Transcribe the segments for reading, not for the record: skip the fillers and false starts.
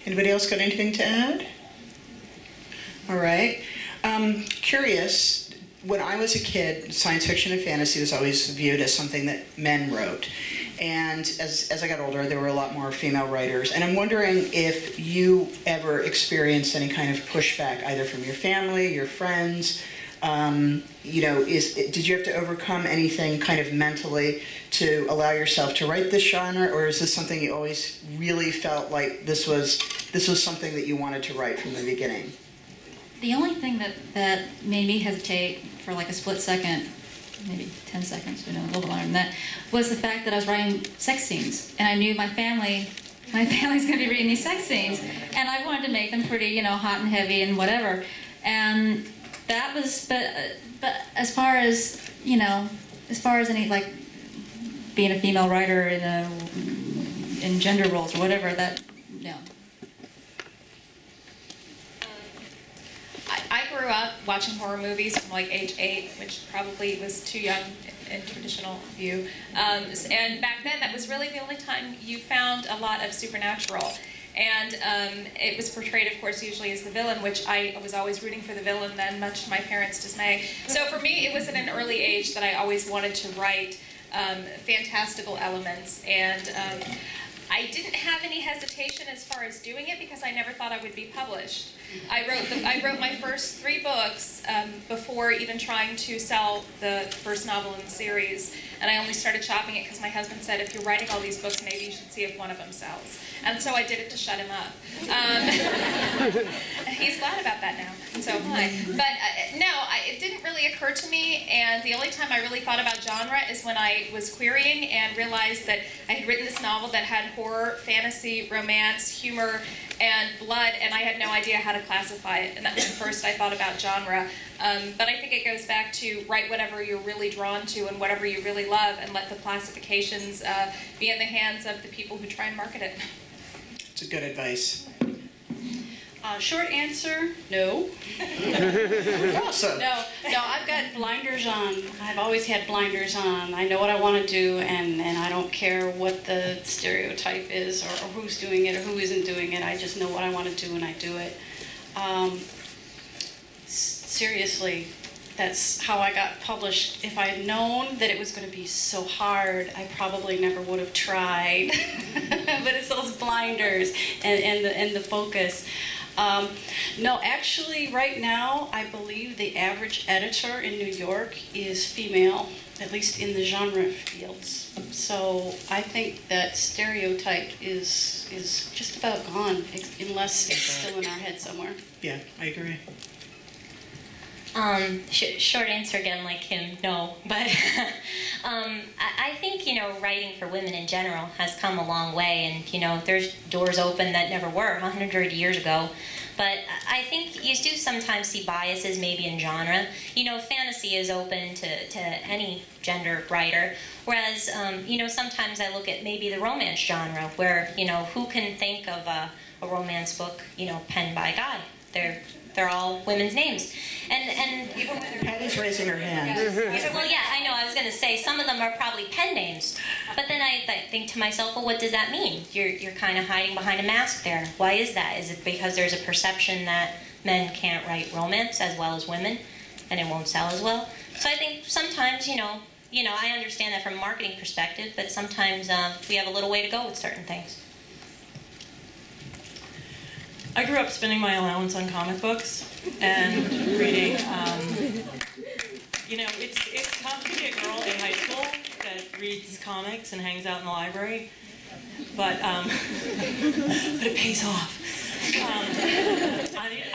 Anybody else got anything to add? All right. Curious, when I was a kid, science fiction and fantasy was always viewed as something that men wrote. And as I got older, there were a lot more female writers. And I'm wondering if you ever experienced any kind of pushback, either from your family, your friends. You know, did you have to overcome anything kind of mentally to allow yourself to write this genre, or is this something you always really felt like this was something that you wanted to write from the beginning? The only thing that made me hesitate for like a split second, maybe 10 seconds, a little bit longer than that, was the fact that I was writing sex scenes, and I knew my family's going to be reading these sex scenes, and I wanted to make them pretty, you know, hot and heavy and whatever. And that was, but as far as, you know, as far as any, like, being a female writer in gender roles or whatever, that, no. I grew up watching horror movies from like age 8, which probably was too young in traditional view. And back then, that was really the only time you found a lot of supernatural. And it was portrayed, of course, usually as the villain, which I was always rooting for the villain then, much to my parents' dismay. So for me, it was at an early age that I always wanted to write fantastical elements. And I didn't have any hesitation as far as doing it because I never thought I would be published. I wrote my first 3 books before even trying to sell the first novel in the series, and I only started shopping it because my husband said, if you're writing all these books, maybe you should see if one of them sells. And so I did it to shut him up. He's glad about that now, and so am I. But no, it didn't really occur to me, and the only time I really thought about genre is when I was querying and realized that I had written this novel that had horror, fantasy, romance, humor, and blood, and I had no idea how to classify it, and that was the first I thought about genre. But I think it goes back to write whatever you're really drawn to and whatever you really love, and let the classifications be in the hands of the people who try and market it. It's good advice. Short answer, no. Awesome. No, I've got blinders on. I've always had blinders on. I know what I want to do, and I don't care what the stereotype is or who's doing it or who isn't doing it. I just know what I want to do, and I do it. Seriously, that's how I got published. If I had known that it was going to be so hard, I probably never would have tried. But it's those blinders and the focus. No, actually, right now, I believe the average editor in New York is female, at least in the genre fields. So I think that stereotype is just about gone, unless it's still in our head somewhere. Yeah, I agree. Short answer again, like him, no. But I think, you know, writing for women in general has come a long way, and, you know, there's doors open that never were 100 years ago. But I think you do sometimes see biases maybe in genre. You know, fantasy is open to any gender writer, whereas, you know, sometimes I look at maybe the romance genre where, you know, who can think of a romance book, you know, penned by a guy? They're all women's names. And even when Patty's raising her hand. well, yeah, I know. I was going to say some of them are probably pen names, but then I think to myself, well, what does that mean? You're kind of hiding behind a mask there. Why is that? Is it because there's a perception that men can't write romance as well as women, and it won't sell as well? So I think sometimes, you know, I understand that from a marketing perspective, but sometimes we have a little way to go with certain things. I grew up spending my allowance on comic books and reading. You know, it's tough to be a girl in high school that reads comics and hangs out in the library, but it pays off.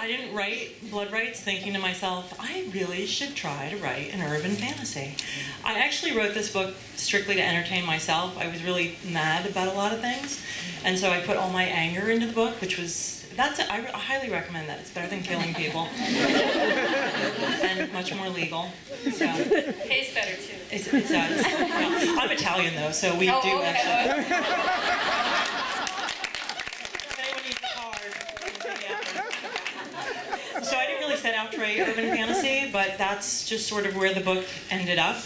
I didn't write Blood Rights thinking to myself, I really should try to write an urban fantasy. I actually wrote this book strictly to entertain myself. I was really mad about a lot of things, and so I put all my anger into the book, which was, I highly recommend that. It's better than killing people. And much more legal. So. Pays better, too. It does. Well, I'm Italian, though, so we do actually. If anyone needs a card, so I didn't really set out to write urban fantasy, but that's just sort of where the book ended up.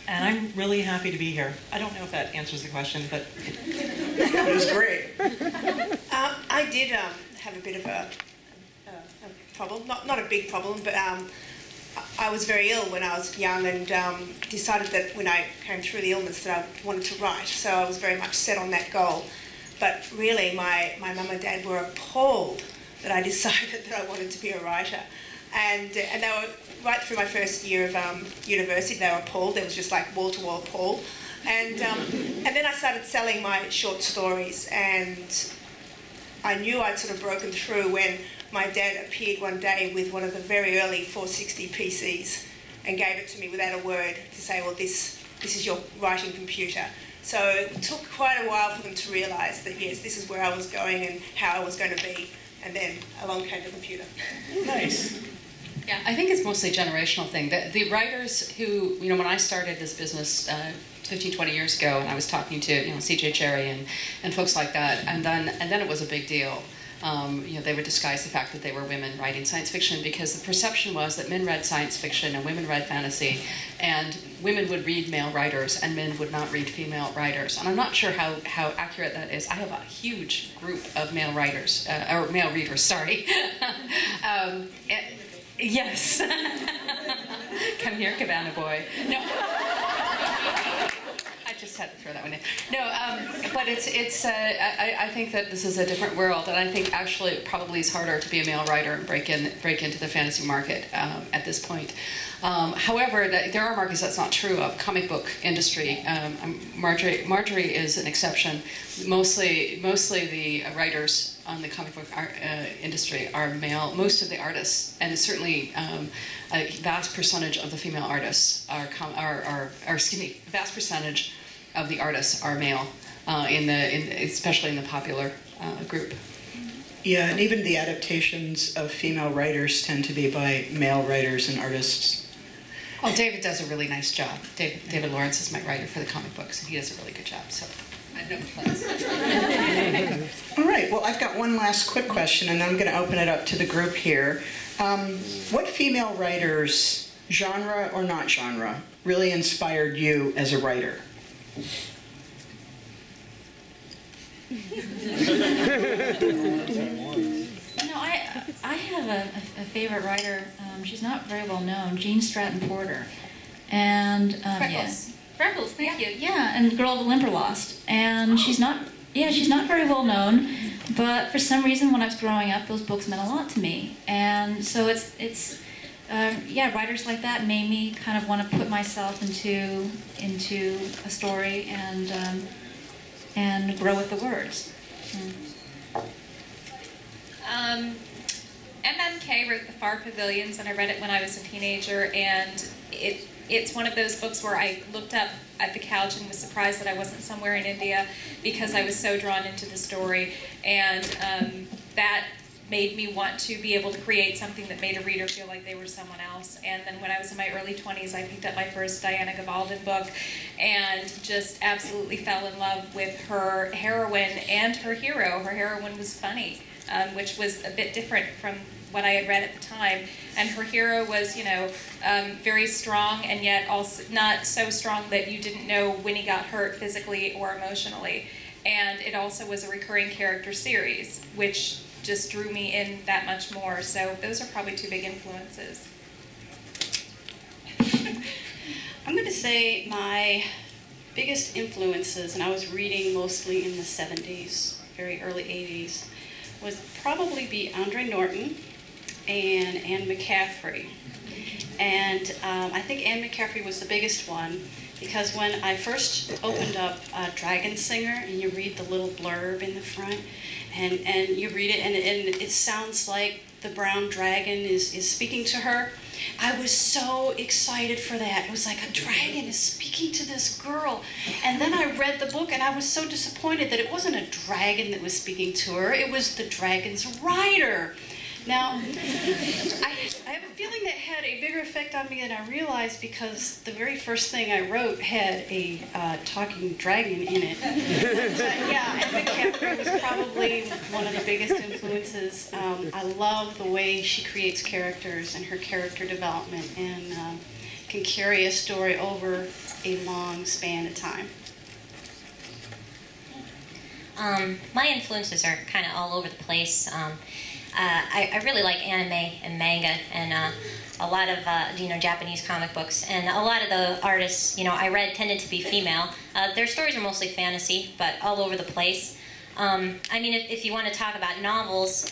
and I'm really happy to be here. I don't know if that answers the question, but... It was great. I did have a bit of a problem, not a big problem, but I was very ill when I was young, and decided that when I came through the illness that I wanted to write, so I was very much set on that goal. But really, my mum and dad were appalled that I decided that I wanted to be a writer. And they were, right through my first year of university, they were appalled. There was just like wall-to-wall appalled. And then I started selling my short stories, and I knew I'd sort of broken through when my dad appeared one day with one of the very early 460 PCs and gave it to me without a word to say, well, this is your writing computer. So it took quite a while for them to realise that, yes, this is where I was going and how I was going to be. And then along came the computer. Nice. Yeah, I think it's mostly a generational thing. The writers who, you know, when I started this business 15, 20 years ago, and I was talking to, you know, C.J. Cherry and folks like that, and then it was a big deal. You know, they would disguise the fact that they were women writing science fiction, because the perception was that men read science fiction and women read fantasy, and women would read male writers and men would not read female writers. And I'm not sure how accurate that is. I have a huge group of male writers, or male readers, sorry. Yes. Come here, Cabana Boy. No. I just had to throw that one in. No, but I think that this is a different world, and I think actually it probably is harder to be a male writer and break into the fantasy market at this point. However, there are markets that's not true of. Comic book industry. Marjorie is an exception. Mostly the writers on the comic book industry are male. Most of the artists, and certainly a vast percentage of the female artists vast percentage of the artists are male, especially in the popular group. Yeah, and even the adaptations of female writers tend to be by male writers and artists. Oh, David does a really nice job. David Lawrence is my writer for the comic books, and he does a really good job. So I have no complaints. All right, well, I've got one last quick question, and then I'm going to open it up to the group here. What female writers, genre or not genre, really inspired you as a writer? I have a favorite writer. She's not very well known, Jean Stratton Porter, and Freckles. Freckles, thank you. Yeah, and Girl of the Limberlost, and she's not very well known, but for some reason when I was growing up, those books meant a lot to me, and so it's writers like that made me kind of want to put myself into a story and grow with the words. MMK wrote The Far Pavilions, and I read it when I was a teenager, and it's one of those books where I looked up at the couch and was surprised that I wasn't somewhere in India, because I was so drawn into the story, and that made me want to be able to create something that made a reader feel like they were someone else. And then when I was in my early 20s, I picked up my first Diana Gabaldon book and just absolutely fell in love with her heroine and her hero. Her heroine was funny, which was a bit different from what I had read at the time. And her hero was, very strong, and yet also not so strong that you didn't know when he got hurt physically or emotionally. And it also was a recurring character series, which just drew me in that much more. So those are probably two big influences. I'm going to say my biggest influences, and I was reading mostly in the 70s, very early 80s, would probably be Andre Norton and Anne McCaffrey. And I think Anne McCaffrey was the biggest one, because when I first opened up Dragon Singer, and you read the little blurb in the front, and you read it, and it sounds like the brown dragon is speaking to her. I was so excited for that. It was like a dragon is speaking to this girl. And then I read the book, and I was so disappointed that it wasn't a dragon that was speaking to her. It was the dragon's rider. Now, I have a feeling that had a bigger effect on me than I realized, because the very first thing I wrote had a talking dragon in it. But yeah, Anne McCaffrey was probably one of the biggest influences. I love the way she creates characters and her character development, and can carry a story over a long span of time? My influences are kind of all over the place. I really like anime and manga and a lot of Japanese comic books, and a lot of the artists I read tended to be female. Their stories are mostly fantasy, but all over the place. I mean, if you want to talk about novels,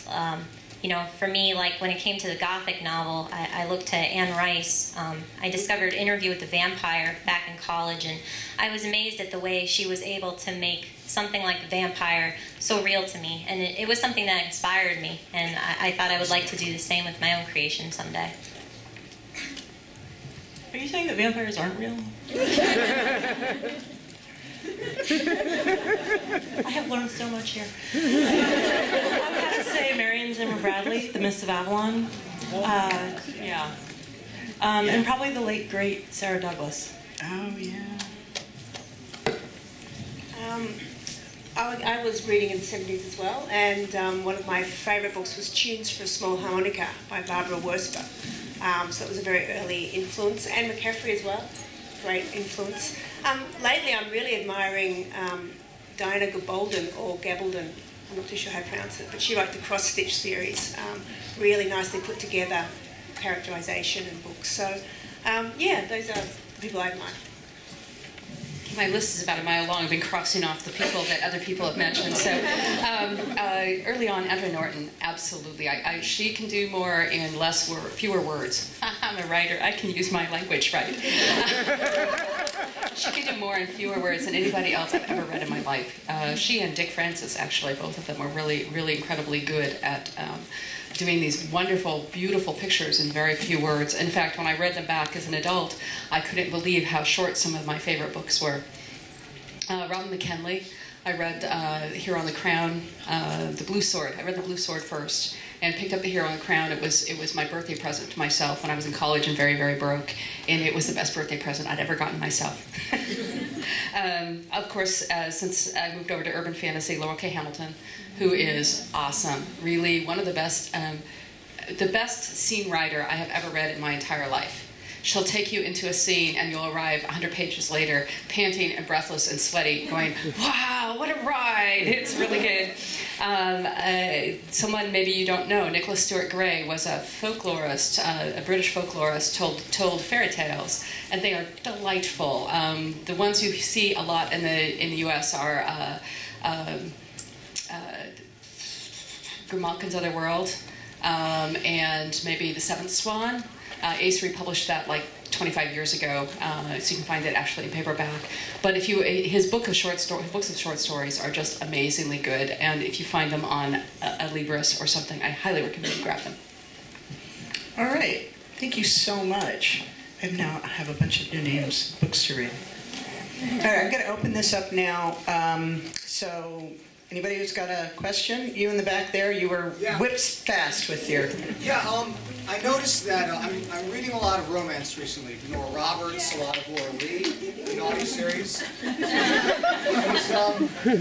for me, like when it came to the Gothic novel, I looked to Anne Rice. I discovered Interview with the Vampire back in college, and I was amazed at the way she was able to make something like the vampire so real to me. And it was something that inspired me, and I thought I would like to do the same with my own creation someday. Are you saying that vampires aren't real? I have learned so much here. I would have to say Marion Zimmer Bradley, The Mists of Avalon. Yeah. And probably the late, great Sarah Douglas. Oh, yeah. I was reading in the 70s as well, and one of my favourite books was Tunes for a Small Harmonica by Barbara Worsper. So it was a very early influence. Anne McCaffrey as well, great influence. Lately I'm really admiring Diana Gabaldon, or Gabaldon, I'm not too sure how to pronounce it, but she wrote the Cross Stitch series, really nicely put together characterisation and books. So yeah, those are the people I admire. My list is about a mile long. I've been crossing off the people that other people have mentioned. So early on, Edna Norton, absolutely. She can do more in fewer words. I'm a writer. I can use my language right. She can do more in fewer words than anybody else I've ever read in my life. She and Dick Francis, actually, both of them were really, really incredibly good at doing these wonderful, beautiful pictures in very few words. In fact, when I read them back as an adult, I couldn't believe how short some of my favorite books were. Robin McKinley, I read Hero on the Crown, The Blue Sword. I read The Blue Sword first and picked up The Hero on the Crown. It was my birthday present to myself when I was in college and very, very broke, and it was the best birthday present I'd ever gotten myself. Of course, since I moved over to urban fantasy, Laurel K. Hamilton, who is awesome, really one of the best scene writer I have ever read in my entire life. She'll take you into a scene and you'll arrive 100 pages later, panting and breathless and sweaty, going, wow, what a ride, it's really good. Someone maybe you don't know, Nicholas Stuart Gray was a folklorist, a British folklorist, told fairy tales, and they are delightful. The ones you see a lot in the U.S. are Grimalkin's Other World, and maybe The Seventh Swan. Ace republished that like 25 years ago, so you can find it actually in paperback. But his books of short stories are just amazingly good, and if you find them on a Libris or something, I highly recommend you grab them. All right, thank you so much. I have a bunch of new names, books to read. All right, I'm going to open this up now. So anybody who's got a question? You in the back there, you were whipped fast with your... Yeah, I noticed that I'm reading a lot of romance recently. Nora Roberts, a lot of Laura Lee, the Naughty series.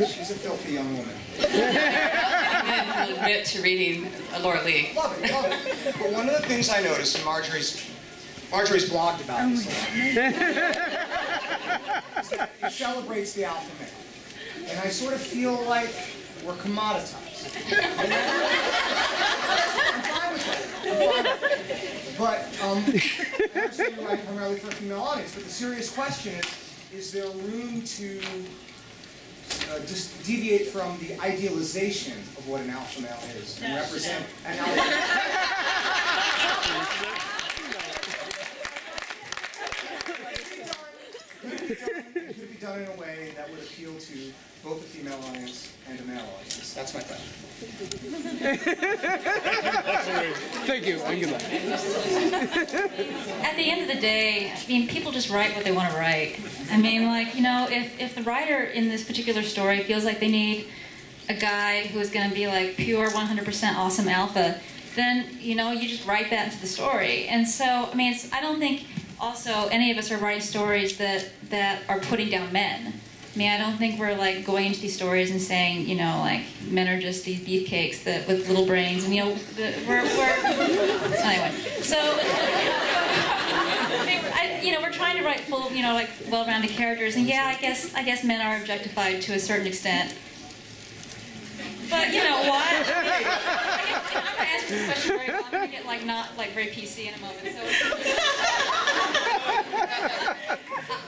She's a filthy young woman. I'll admit to reading Laura Lee. Love it, love it. But one of the things I noticed, and Marjorie's blogged about this a lot, is that it celebrates the alpha male. And I sort of feel like we're commoditized. I'm fine with that. But I understand you're writing primarily for a female audience. But the serious question is there room to just deviate from the idealization of what an alpha male is and represent an alpha male? Could it be done in a way that would appeal to both a female audience and a male audience? That's my question. Thank you. And good luck. At the end of the day, I mean, people just write what they want to write. I mean, like, if the writer in this particular story feels like they need a guy who is going to be like pure 100% awesome alpha, then, you just write that into the story. And so, I mean, I don't think also any of us are writing stories that are putting down men. I mean, I don't think we're like going into these stories and saying, like men are just these beefcakes with little brains, and we're anyway. So I But you know, we're trying to write full, you know, like well-rounded characters, and yeah, I guess men are objectified to a certain extent. But you know what? I'm gonna answer this question very well. I'm gonna get like not like very PC in a moment. So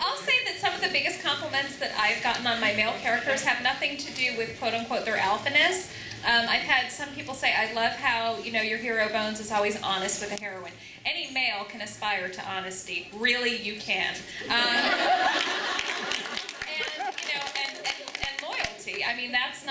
I'll say that some of the biggest compliments that I've gotten on my male characters have nothing to do with quote unquote their alphaness. I've had some people say, I love how, you know, your hero Bones is always honest with a heroine. Any male can aspire to honesty. Really, you can. And, you know, and loyalty. I mean, that's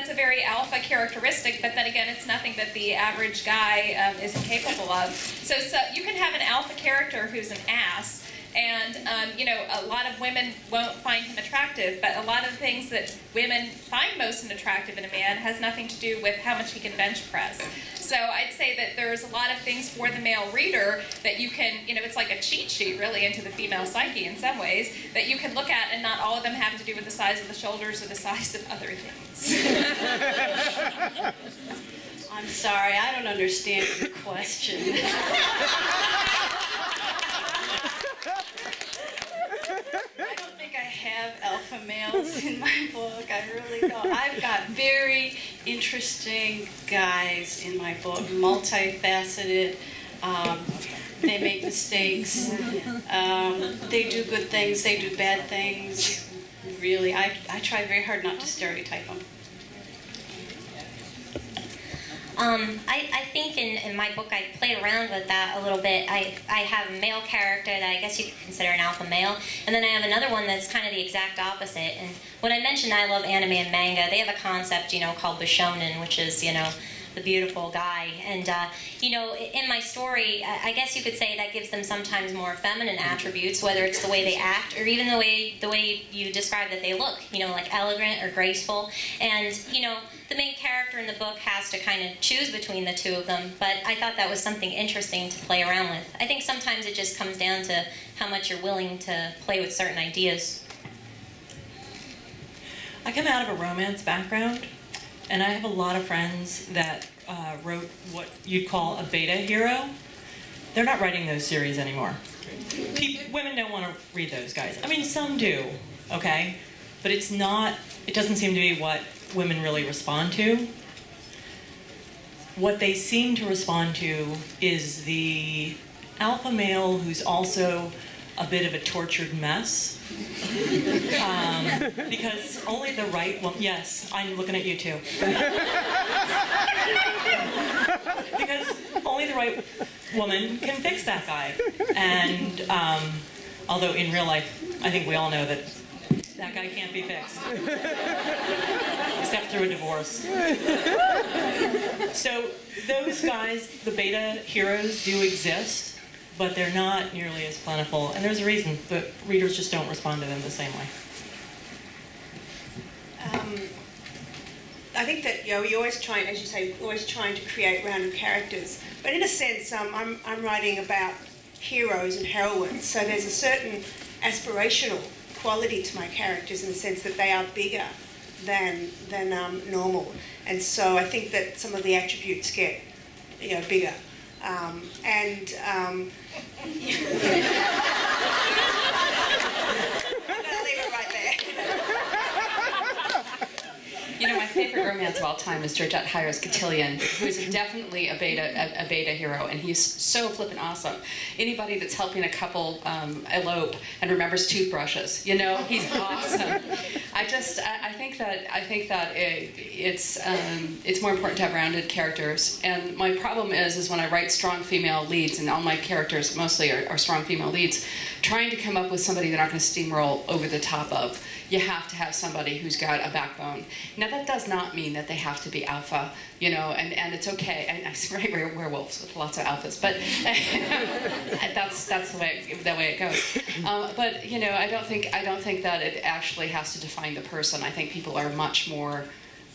a very alpha characteristic, but then again, it's nothing that the average guy isn't capable of. So you can have an alpha character who's an ass, and you know, a lot of women won't find him attractive, but a lot of the things that women find most attractive in a man has nothing to do with how much he can bench press. So I'd say that there's a lot of things for the male reader that you can, you know, it's like a cheat sheet really into the female psyche in some ways, that you can look at, and not all of them have to do with the size of the shoulders or the size of other things. I'm sorry, I don't understand your question. I don't think I have alpha males in my book. I really don't. I've got very interesting guys in my book, multifaceted. They make mistakes. They do good things. They do bad things. Really, I try very hard not to stereotype them. I think in my book I played around with that a little bit. I have a male character that I guess you could consider an alpha male, and then I have another one that's kind of the exact opposite. And when I mentioned I love anime and manga, they have a concept, you know, called the shonen, which is, you know, the beautiful guy. And, you know, in my story, I guess you could say that gives them sometimes more feminine attributes, whether it's the way they act or even the way you describe that they look, you know, like elegant or graceful. And, you know, the main character in the book has to kind of choose between the two of them, but I thought that was something interesting to play around with. I think sometimes it just comes down to how much you're willing to play with certain ideas. I come out of a romance background, and I have a lot of friends that wrote what you'd call a beta hero. They're not writing those series anymore. Women don't want to read those guys. I mean, some do, okay? But it doesn't seem to be what women really respond to. What they seem to respond to is the alpha male who's also a bit of a tortured mess. Because only the right woman, yes, I'm looking at you too. Because only the right woman can fix that guy. And although in real life, I think we all know that that guy can't be fixed. Except through a divorce. So those guys, the beta heroes, do exist, but they're not nearly as plentiful. And there's a reason, but readers just don't respond to them the same way. I think that, you know, you're always trying, as you say, always trying to create rounded characters. But in a sense, I'm writing about heroes and heroines, so there's a certain aspirational quality to my characters in the sense that they are bigger than normal, and so I think that some of the attributes get, you know, bigger, I'm gonna leave it right there. You know, my favorite romance of all time is Georgette Hires Cotillion, who is definitely a beta hero, and he's so flippin' awesome. Anybody that's helping a couple elope and remembers toothbrushes, you know, he's awesome. I think that it's more important to have rounded characters, and my problem is when I write strong female leads, and all my characters mostly are strong female leads, trying to come up with somebody they're not going to steamroll over the top of. You have to have somebody who's got a backbone. Now that does not mean that they have to be alpha, you know, and it's okay. And I write werewolves with lots of alphas, but that's the way it goes. But you know, I don't think that it actually has to define the person. I think people are much more.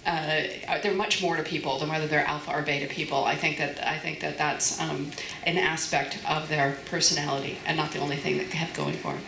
They're much more to people than whether they're alpha or beta people. I think that that's an aspect of their personality and not the only thing that they have going for them.